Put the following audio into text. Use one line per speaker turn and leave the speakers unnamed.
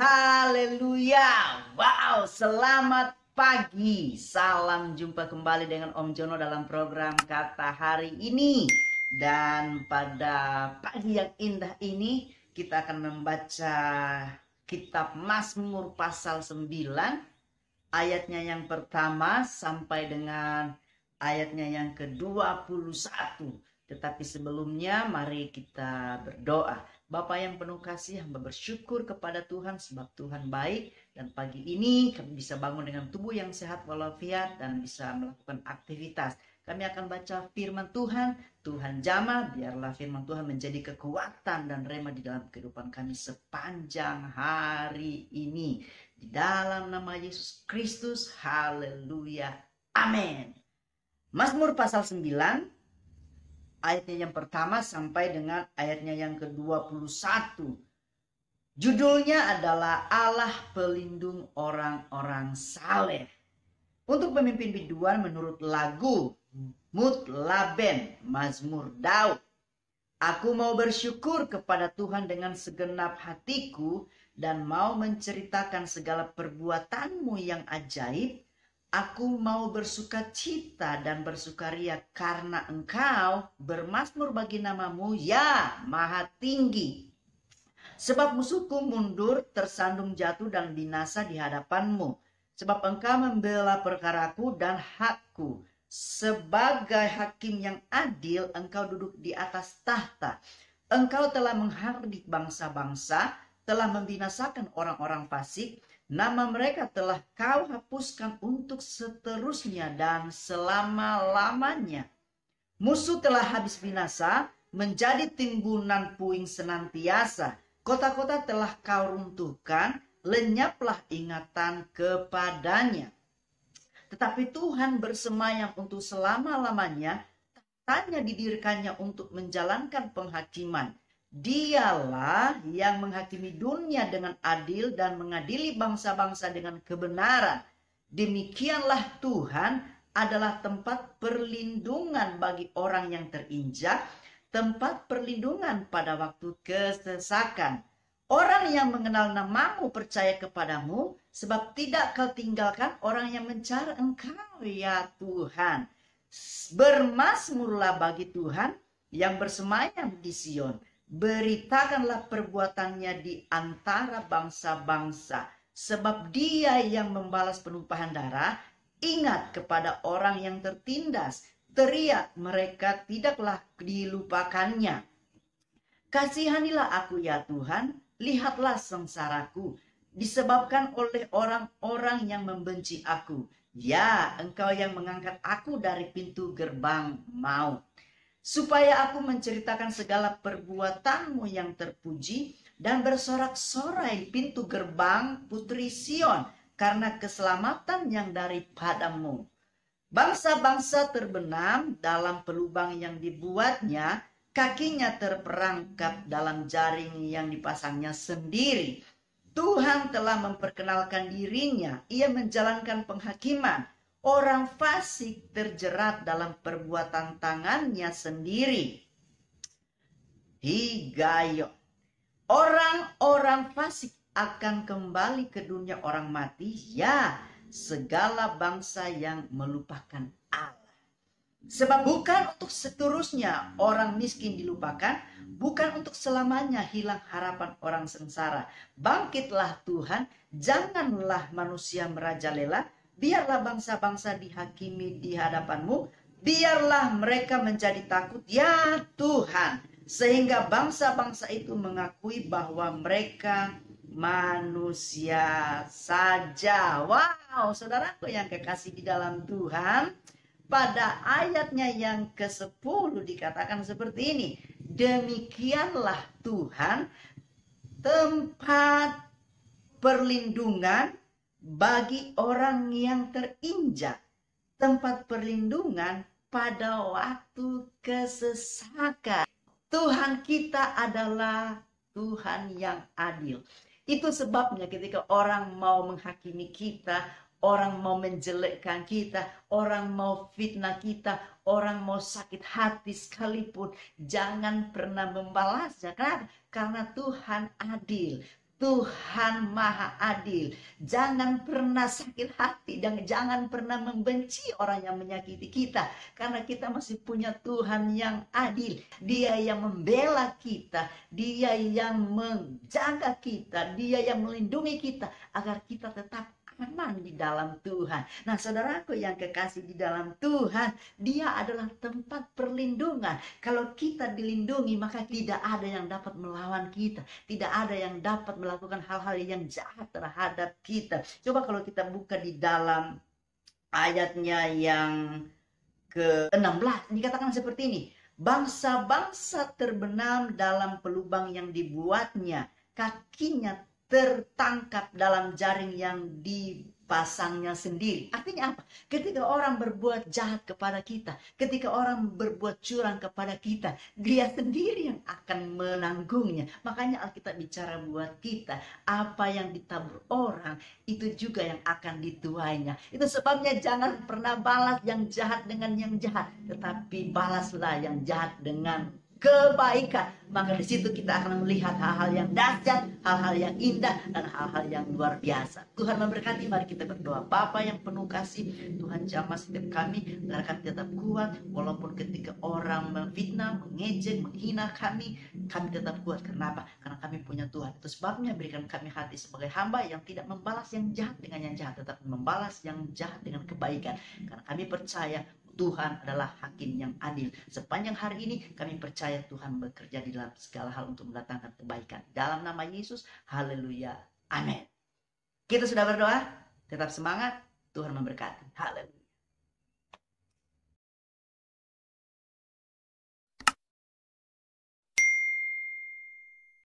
Haleluya. Wow, selamat pagi. Salam jumpa kembali dengan Om Jono dalam program Kata Hari ini. Dan pada pagi yang indah ini kita akan membaca kitab Mazmur pasal 9 ayatnya yang pertama sampai dengan ayatnya yang ke-21. Tetapi sebelumnya mari kita berdoa. Bapa yang penuh kasih, hamba bersyukur kepada Tuhan sebab Tuhan baik. Dan pagi ini kami bisa bangun dengan tubuh yang sehat walafiat dan bisa melakukan aktivitas. Kami akan baca firman Tuhan. Tuhan jamah, biarlah firman Tuhan menjadi kekuatan dan rema di dalam kehidupan kami sepanjang hari ini. Di dalam nama Yesus Kristus, haleluya, amin. Mazmur pasal 9, ayatnya yang pertama sampai dengan ayatnya yang ke-21. Judulnya adalah Allah pelindung orang-orang saleh. Untuk pemimpin biduan menurut lagu Mutlaben, Mazmur Daud. Aku mau bersyukur kepada Tuhan dengan segenap hatiku dan mau menceritakan segala perbuatanmu yang ajaib. Aku mau bersukacita dan bersukaria karena Engkau bermazmur bagi namamu, ya Maha Tinggi. Sebab musuhku mundur, tersandung jatuh dan binasa di hadapanmu. Sebab Engkau membela perkaraku dan hakku. Sebagai hakim yang adil, Engkau duduk di atas tahta. Engkau telah menghardik bangsa-bangsa, telah membinasakan orang-orang fasik. Nama mereka telah Kau hapuskan untuk seterusnya dan selama-lamanya. Musuh telah habis binasa, menjadi timbunan puing senantiasa. Kota-kota telah Kau runtuhkan, lenyaplah ingatan kepadanya. Tetapi Tuhan bersemayam untuk selama-lamanya, tahtanya didirikannya untuk menjalankan penghakiman. Dialah yang menghakimi dunia dengan adil dan mengadili bangsa-bangsa dengan kebenaran. Demikianlah Tuhan adalah tempat perlindungan bagi orang yang terinjak, tempat perlindungan pada waktu kesesakan. Orang yang mengenal namamu percaya kepadamu, sebab tidak Kau tinggalkan orang yang mencari Engkau, ya Tuhan. Bermazmurlah bagi Tuhan yang bersemayam di Sion. Beritakanlah perbuatannya di antara bangsa-bangsa. Sebab Dia yang membalas penumpahan darah, ingat kepada orang yang tertindas. Teriak mereka, tidaklah dilupakannya. Kasihanilah aku ya Tuhan, lihatlah sengsaraku, disebabkan oleh orang-orang yang membenci aku. Ya, Engkau yang mengangkat aku dari pintu gerbang maut. Supaya aku menceritakan segala perbuatanmu yang terpuji dan bersorak-sorai pintu gerbang putri Sion karena keselamatan yang daripadamu. Bangsa-bangsa terbenam dalam pelubang yang dibuatnya, kakinya terperangkap dalam jaring yang dipasangnya sendiri. Tuhan telah memperkenalkan dirinya, Ia menjalankan penghakiman. Orang fasik terjerat dalam perbuatan tangannya sendiri. Higayot. Orang-orang fasik akan kembali ke dunia orang mati. Ya, segala bangsa yang melupakan Allah. Sebab bukan untuk seterusnya orang miskin dilupakan, bukan untuk selamanya hilang harapan orang sengsara. Bangkitlah Tuhan, janganlah manusia merajalela. Biarlah bangsa-bangsa dihakimi di hadapanmu. Biarlah mereka menjadi takut, ya Tuhan. Sehingga bangsa-bangsa itu mengakui bahwa mereka manusia saja. Wow, saudaraku yang kekasih di dalam Tuhan. Pada ayatnya yang ke-10 dikatakan seperti ini. Demikianlah Tuhan, tempat perlindungan bagi orang yang terinjak, tempat perlindungan pada waktu kesesakan. Tuhan kita adalah Tuhan yang adil. Itu sebabnya ketika orang mau menghakimi kita, orang mau menjelekkan kita, orang mau fitnah kita, orang mau sakit hati sekalipun, jangan pernah membalasnya. Kenapa? Karena Tuhan adil. Tuhan Maha Adil. Jangan pernah sakit hati dan jangan pernah membenci orang yang menyakiti kita. Karena kita masih punya Tuhan yang adil. Dia yang membela kita. Dia yang menjaga kita. Dia yang melindungi kita agar kita tetap aman di dalam Tuhan. Nah, saudaraku yang kekasih di dalam Tuhan, Dia adalah tempat perlindungan. Kalau kita dilindungi, maka tidak ada yang dapat melawan kita. Tidak ada yang dapat melakukan hal-hal yang jahat terhadap kita. Coba kalau kita buka di dalam ayatnya yang ke-16, dikatakan seperti ini. Bangsa-bangsa terbenam dalam pelubang yang dibuatnya. Kakinya tertangkap dalam jaring yang dipasangnya sendiri. Artinya apa? Ketika orang berbuat jahat kepada kita, ketika orang berbuat curang kepada kita, dia sendiri yang akan menanggungnya. Makanya Alkitab bicara buat kita, apa yang ditabur orang, itu juga yang akan dituainya. Itu sebabnya jangan pernah balas yang jahat dengan yang jahat, tetapi balaslah yang jahat dengan kebaikan. Maka di situ kita akan melihat hal-hal yang dahsyat, hal-hal yang indah, dan hal-hal yang luar biasa. Tuhan memberkati. Mari kita berdoa. Bapa yang penuh kasih, Tuhan jamah setiap kami agar kami tetap kuat walaupun ketika orang memfitnah, mengejek, menghina kami tetap kuat. Kenapa? Karena kami punya Tuhan. Itu sebabnya berikan kami hati sebagai hamba yang tidak membalas yang jahat dengan yang jahat, tetapi membalas yang jahat dengan kebaikan. Karena kami percaya Tuhan adalah hakim yang adil. Sepanjang hari ini kami percaya Tuhan bekerja di dalam segala hal untuk mendatangkan kebaikan. Dalam nama Yesus, haleluya, amin. Kita sudah berdoa, tetap semangat, Tuhan memberkati. Haleluya.